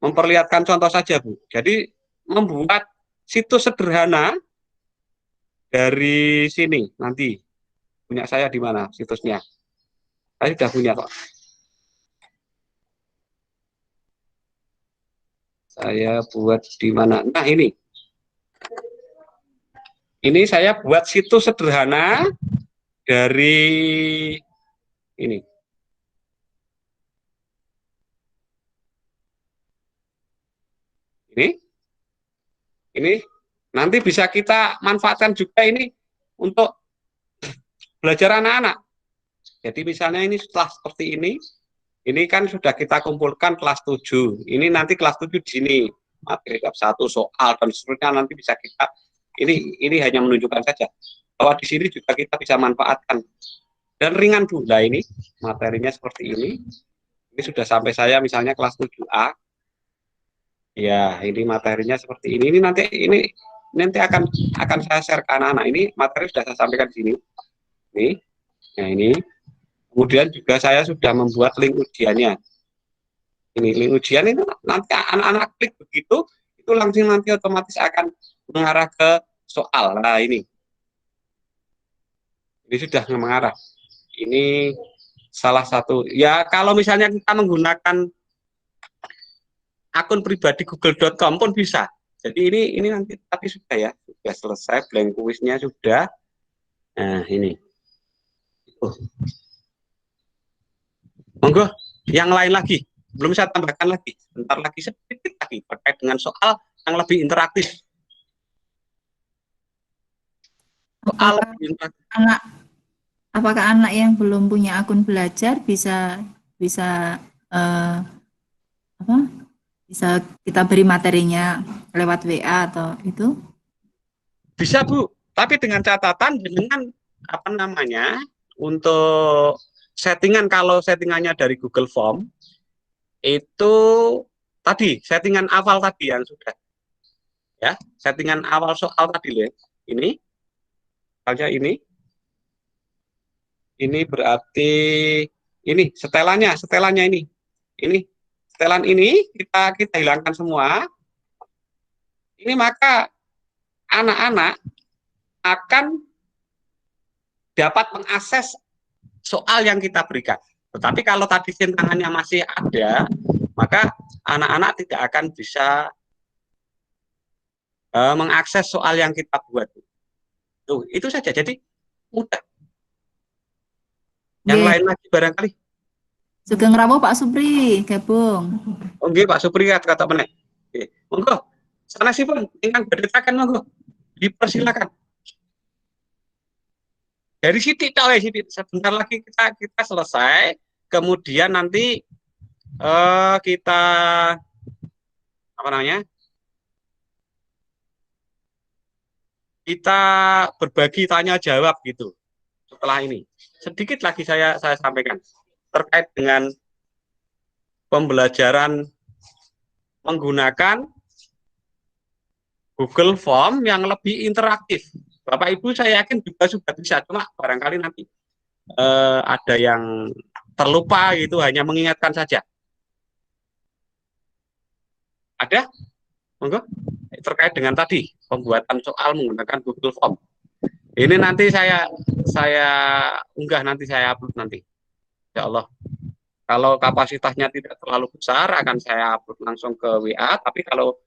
memperlihatkan contoh saja, Bu. Jadi membuat situs sederhana dari sini nanti punya saya di mana situsnya. Saya sudah punya kok. Saya buat di mana? Nah, ini. Ini saya buat situs sederhana dari ini. Ini nanti bisa kita manfaatkan juga ini untuk belajar anak-anak. Jadi misalnya ini setelah seperti ini kan sudah kita kumpulkan kelas 7. Ini nanti kelas 7 di sini materi bab 1 soal dan seterusnya nanti bisa kita ini hanya menunjukkan saja bahwa di sini juga kita bisa manfaatkan dan ringan Bu. Nah, ini materinya seperti ini. Ini sudah sampai saya misalnya kelas 7A. Ya, ini materinya seperti ini. Ini nanti akan saya share ke anak-anak. Ini materi sudah saya sampaikan di sini. Nih. Nah, ini. Kemudian juga saya sudah membuat link ujiannya. Ini link ujian itu nanti anak-anak klik begitu, itu langsung nanti otomatis akan mengarah ke soal. Nah ini sudah mengarah. Ini salah satu. Ya kalau misalnya kita menggunakan akun pribadi google.com pun bisa. Jadi ini nanti tapi sudah ya, sudah selesai blank kuisnya sudah. Nah ini. Monggo, yang lain lagi. Belum saya tambahkan lagi. Bentar lagi sedikit lagi terkait dengan soal yang lebih interaktif. Soal lebih interaktif. Apakah anak yang belum punya akun belajar bisa bisa eh, apa? Bisa kita beri materinya lewat WA atau itu? Bisa Bu, tapi dengan catatan dengan apa namanya untuk settingan, kalau settingannya dari Google Form itu tadi settingan awal tadi yang sudah ya, settingan awal soal tadi loh. Ini saja ini berarti ini setelannya ini setelan ini kita hilangkan semua. Ini maka anak-anak akan dapat mengakses soal yang kita berikan. Tetapi kalau tadi tantangannya masih ada, maka anak-anak tidak akan bisa mengakses soal yang kita buat. Tuh, itu saja. Jadi mudah. Yang lain lagi barangkali. Sugeng rawuh Pak Supri gabung. Oke, Pak Supri kata mana? Monggo. Sana sih Pun, ingkang berdetakan monggo. Dipersilakan. Dari Siti sebentar lagi kita selesai. Kemudian nanti kita apa namanya? Kita berbagi tanya jawab gitu. Setelah ini sedikit lagi saya sampaikan terkait dengan pembelajaran menggunakan Google Form yang lebih interaktif. Bapak Ibu saya yakin juga sudah bisa, cuma barangkali nanti ada yang terlupa gitu, hanya mengingatkan saja. Ada? Monggo. Terkait dengan tadi pembuatan soal menggunakan Google Form. Ini nanti saya unggah, nanti saya upload nanti. Ya Allah. Kalau kapasitasnya tidak terlalu besar akan saya upload langsung ke WA, tapi kalau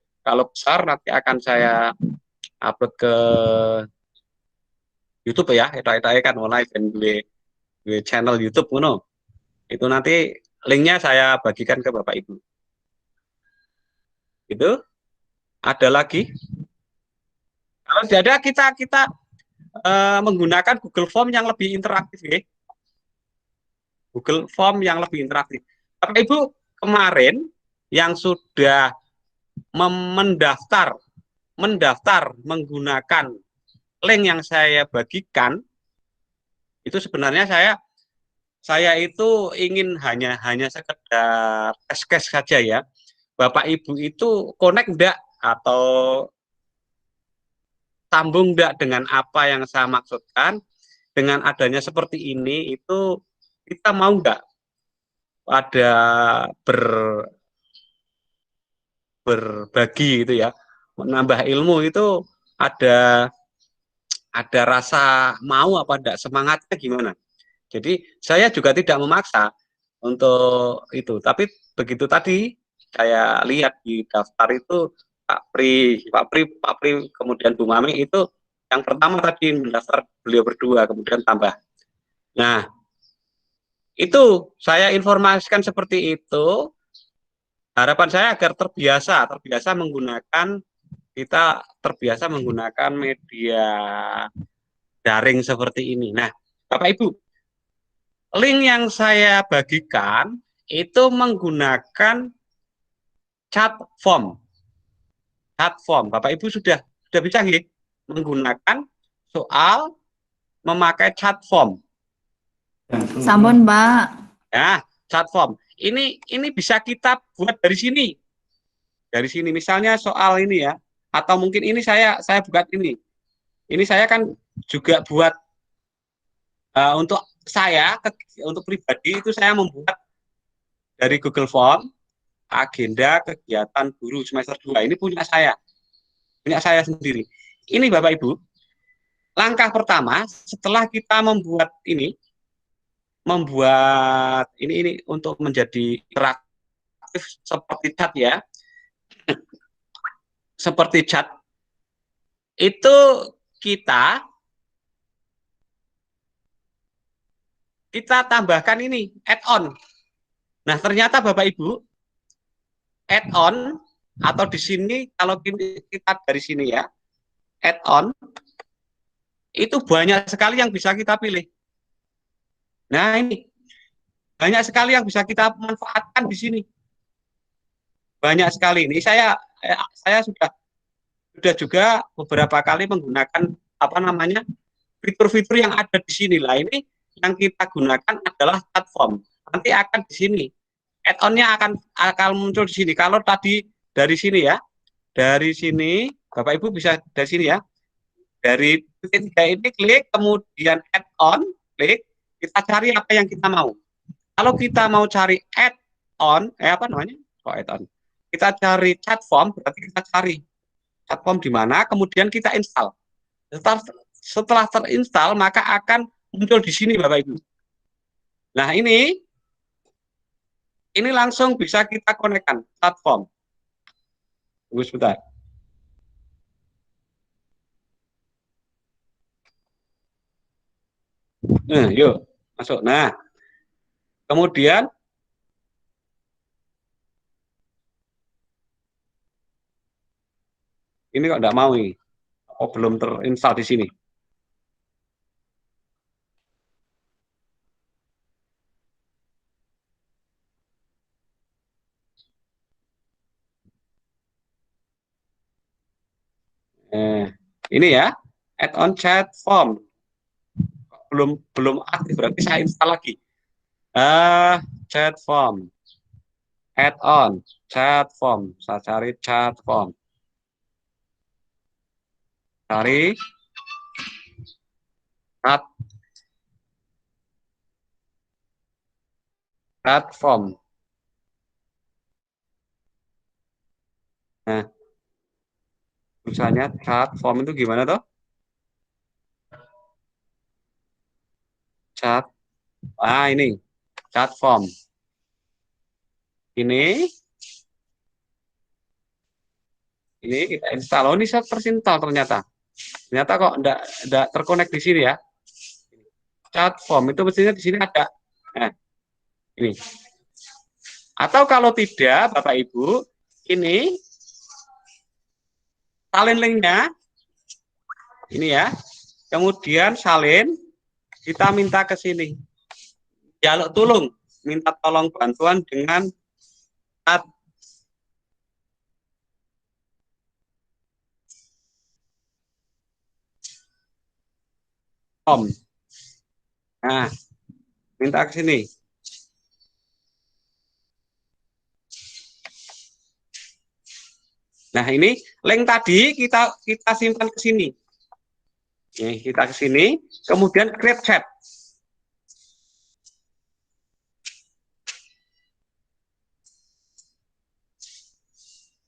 besar nanti akan saya upload ke YouTube ya. Itu kan live dan gue channel YouTube kuno. Itu nanti linknya saya bagikan ke Bapak Ibu. Itu ada lagi. Kalau tidak ada kita menggunakan Google Form yang lebih interaktif ya. Google Form yang lebih interaktif. Bapak Ibu kemarin yang sudah mendaftar menggunakan link yang saya bagikan, itu sebenarnya saya itu ingin hanya sekedar test case saja ya. Bapak Ibu itu connect enggak atau sambung enggak dengan apa yang saya maksudkan. Dengan adanya seperti ini itu kita mau enggak ada berbagi gitu ya, menambah ilmu itu ada rasa mau apa enggak, semangatnya gimana. Jadi saya juga tidak memaksa untuk itu, tapi begitu tadi saya lihat di daftar itu Pak Pri kemudian Bu Mami itu yang pertama tadi mendaftar beliau berdua, kemudian tambah. Nah, itu saya informasikan seperti itu. Harapan saya agar terbiasa menggunakan, kita terbiasa menggunakan media daring seperti ini. Nah, Bapak Ibu, link yang saya bagikan itu menggunakan chat form. Chat form. Bapak Ibu sudah bisa nggih menggunakan soal memakai chat form. Sampun, Pak. Ya, chat form. Ini bisa kita buat dari sini. Dari sini misalnya soal ini ya, atau mungkin ini saya buat ini. Ini saya kan juga buat untuk saya untuk pribadi itu saya membuat dari Google Form. agenda kegiatan guru semester 2. Ini punya saya sendiri. Ini Bapak Ibu, langkah pertama setelah kita membuat ini untuk menjadi interaktif seperti chat ya. Seperti chat itu kita tambahkan ini add-on. Nah, ternyata Bapak Ibu, add-on atau di sini kalau kita dari sini ya, add-on itu banyak sekali yang bisa kita pilih. Nah, ini banyak sekali yang bisa kita manfaatkan di sini. Banyak sekali. Ini saya sudah juga beberapa kali menggunakan fitur-fitur yang ada di sini lah. Ini yang kita gunakan adalah platform. Nanti akan di sini add-on-nya akan muncul di sini. Kalau tadi dari sini ya, dari sini Bapak Ibu bisa dari sini ya. Dari titik 3 ini klik, kemudian add-on, klik, kita cari apa yang kita mau. Kalau kita mau cari add-on, add-on. Kita cari chat form, berarti kita cari chat form di mana, kemudian kita install. Setelah terinstall, maka akan muncul di sini Bapak Ibu. Nah, ini langsung bisa kita konekkan platform. Tunggu sebentar. Yuk masuk. Nah, kemudian ini kok enggak mau ini. Oh, belum terinstall di sini. Ini ya, add-on chat form. Belum aktif, berarti saya install lagi. Chat form. Add-on chat form. Saya cari chat form. Cari chat form. Nah, tulisannya chat form itu gimana toh? Chat. Ini chat form. Ini kita install. Oh, ini saya terinstall ternyata. Ternyata kok enggak terkonek di sini ya. Chat form itu mestinya di sini ada. Nah, ini. Atau kalau tidak, Bapak Ibu, ini salin linknya. Ini ya. Kemudian salin, kita minta ke sini. Jaluk tulung, minta tolong bantuan dengan chat form. Nah, minta ke sini. Nah, ini link tadi kita simpan ke sini. Nih, kita ke sini, kemudian create chat.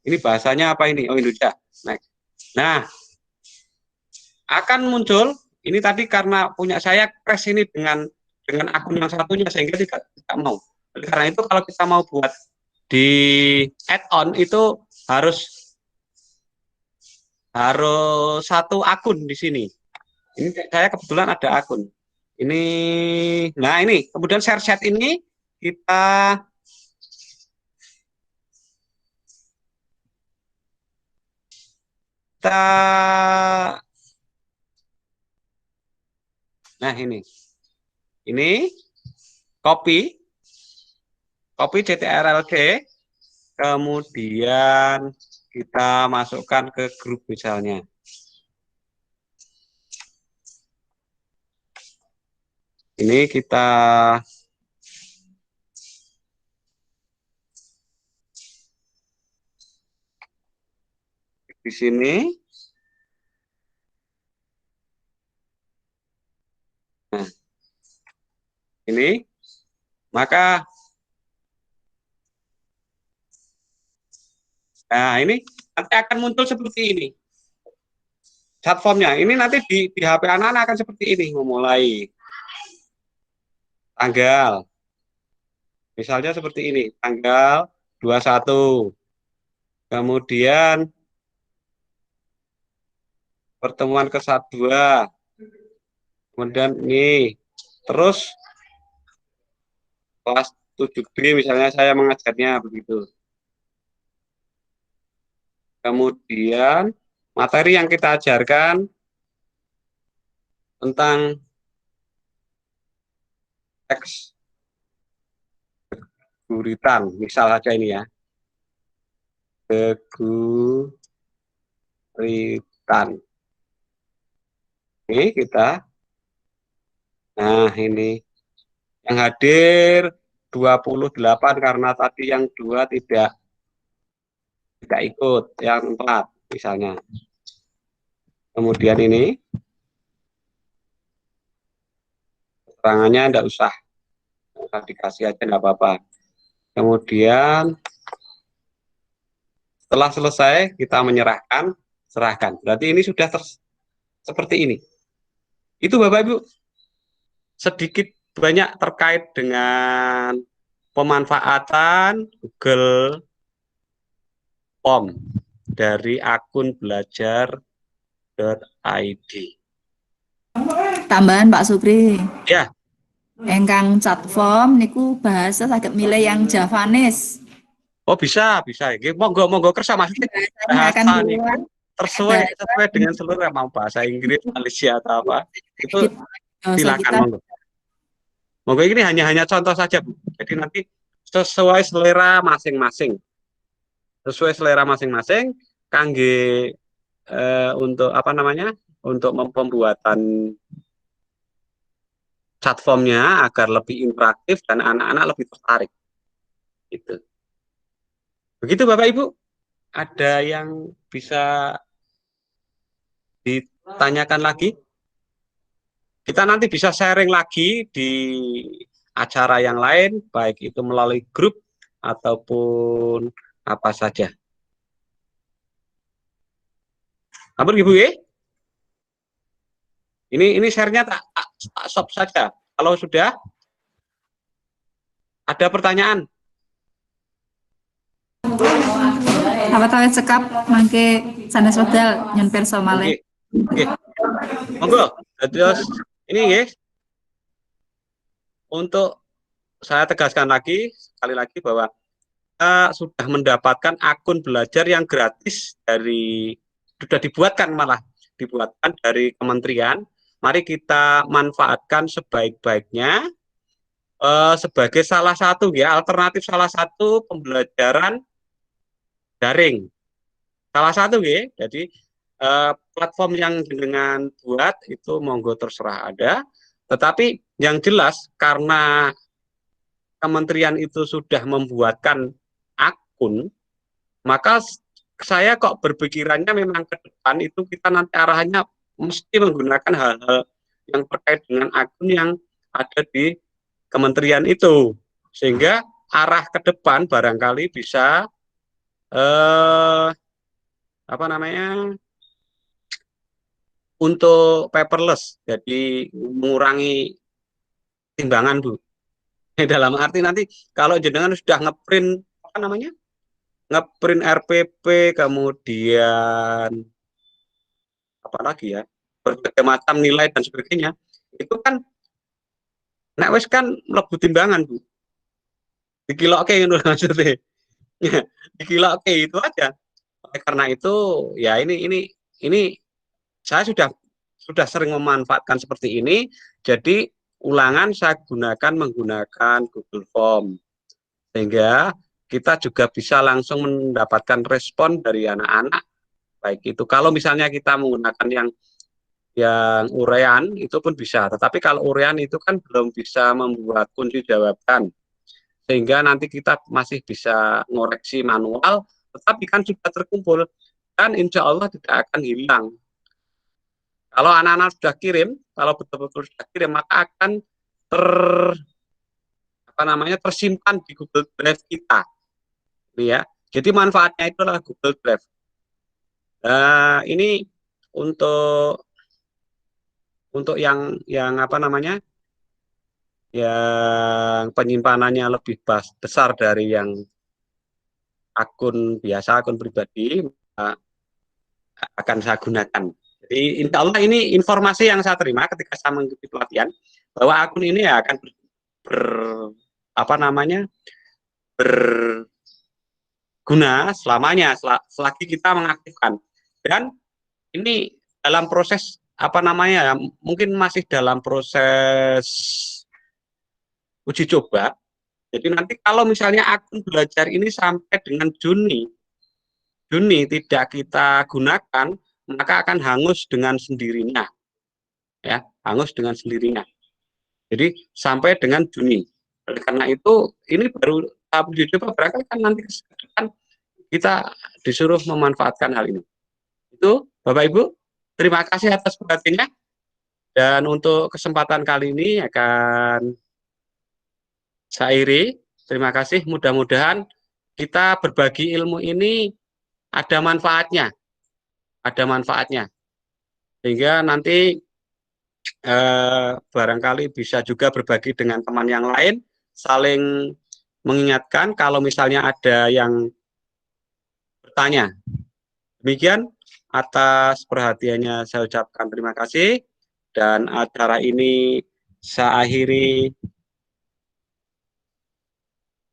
Ini bahasanya apa ini? Oh, Indonesia. Nah, akan muncul ini tadi karena punya saya crash ini dengan akun yang satunya sehingga tidak mau. Oleh karena itu kalau kita mau buat di add-on itu harus satu akun di sini. Ini saya kebetulan ada akun. Nah ini kemudian share chat ini kita nah ini copy CTRL-G, kemudian kita masukkan ke grup misalnya. Ini kita di sini. Nah, ini maka Nah, ini nanti akan muncul seperti ini. Chat formnya. Ini nanti di HP anak-anak akan seperti ini. Memulai tanggal. Misalnya seperti ini. Tanggal 21. Kemudian pertemuan ke-2. Kemudian ini. Terus kelas 7B misalnya saya mengajarnya begitu. Kemudian materi yang kita ajarkan tentang teks guritan, misal saja ini ya. Geguritan. Ini kita. Nah, ini yang hadir 28 karena tadi yang 2 tidak ikut, yang 4 misalnya. Kemudian ini keterangannya tidak usah dikasih aja, tidak apa-apa. Kemudian setelah selesai kita serahkan. Berarti ini sudah seperti ini. Itu Bapak Ibu sedikit banyak terkait dengan pemanfaatan Google Form dari akun belajar.id. Tambahan Pak Sukri. Ya. Engkang chat form niku bahasa saged milih yang Javanese. Oh bisa. Monggo kersa maksudnya Bahasanya akan bahasa ini keluar sesuai dengan seluruh mau bahasa Inggris, Malaysia atau apa. Itu silakan monggo. Ini hanya contoh saja, Bu. Jadi nanti sesuai selera masing-masing. Kangge untuk apa namanya? Untuk pembuatan chat formnya agar lebih interaktif dan anak-anak lebih tertarik. Gitu. Begitu Bapak Ibu. Ada yang bisa ditanyakan lagi? Kita nanti bisa sharing lagi di acara yang lain, baik itu melalui grup ataupun apa saja. Ampun Ibu ya? Ini share-nya tak stop saja. Kalau sudah ada pertanyaan. Apa tahu cekap mangke sanes wedal nyen perso malih. Oke. Monggo. Terus ini ya. Untuk saya tegaskan lagi sekali lagi bahwa kita sudah mendapatkan akun belajar yang gratis sudah dibuatkan dari kementerian. Mari kita manfaatkan sebaik-baiknya sebagai salah satu alternatif salah satu pembelajaran daring. Salah satu ya. Jadi platform yang dengan buat itu monggo terserah ada. Tetapi yang jelas karena kementerian itu sudah membuatkan akun, maka saya kok berpikirannya memang ke depan itu kita nanti arahannya mesti menggunakan hal-hal yang terkait dengan akun yang ada di kementerian itu, sehingga arah ke depan barangkali bisa untuk paperless, jadi mengurangi timbangan Bu. Dalam arti nanti kalau jenengan sudah ngeprint ngeprint RPP, kemudian apa lagi ya, berbagai macam nilai dan sebagainya, itu kan nek wis kan mlebu timbangan Bu. Dikiloke ngono maksudnya. Dikiloke itu aja. Karena itu ya ini saya sudah sering memanfaatkan seperti ini. Jadi ulangan saya menggunakan Google Form, sehingga kita juga bisa langsung mendapatkan respon dari anak-anak. Baik itu kalau misalnya kita menggunakan yang urean itu pun bisa, tetapi kalau urean itu kan belum bisa membuat kunci jawaban, sehingga nanti kita masih bisa ngoreksi manual, tetapi kan sudah terkumpul dan insya Allah tidak akan hilang. Kalau anak-anak sudah kirim, kalau betul-betul sudah kirim, maka akan tersimpan di Google Drive kita. Ya. Jadi manfaatnya itu adalah Google Drive. Ini untuk yang apa namanya, yang penyimpanannya lebih besar dari yang akun biasa, akun pribadi, akan saya gunakan. Jadi insya Allah ini informasi yang saya terima ketika saya mengikuti pelatihan, bahwa akun ini akan berguna selamanya selagi kita mengaktifkan. Dan ini dalam proses mungkin masih dalam proses uji coba. Jadi nanti kalau misalnya akun belajar ini sampai dengan Juni tidak kita gunakan, maka akan hangus dengan sendirinya, ya, hangus dengan sendirinya. Jadi sampai dengan Juni. Oleh karena itu ini baru tahap uji coba, barangkali kan nanti kan kita disuruh memanfaatkan hal ini. Itu Bapak Ibu, terima kasih atas perhatiannya. Dan untuk kesempatan kali ini akan saya akhiri. Terima kasih. Mudah-mudahan kita berbagi ilmu ini ada manfaatnya, sehingga nanti barangkali bisa juga berbagi dengan teman yang lain, saling mengingatkan kalau misalnya ada yang bertanya. Demikian, atas perhatiannya saya ucapkan terima kasih, dan acara ini saya akhiri.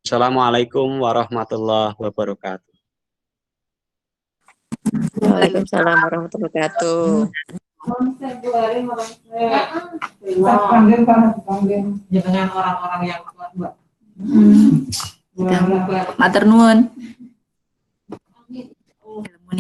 Assalamualaikum warahmatullahi wabarakatuh. Waalaikumsalam warahmatullahi wabarakatuh. Dengan orang-orang yang kuat, Mbak. Matur nuwun.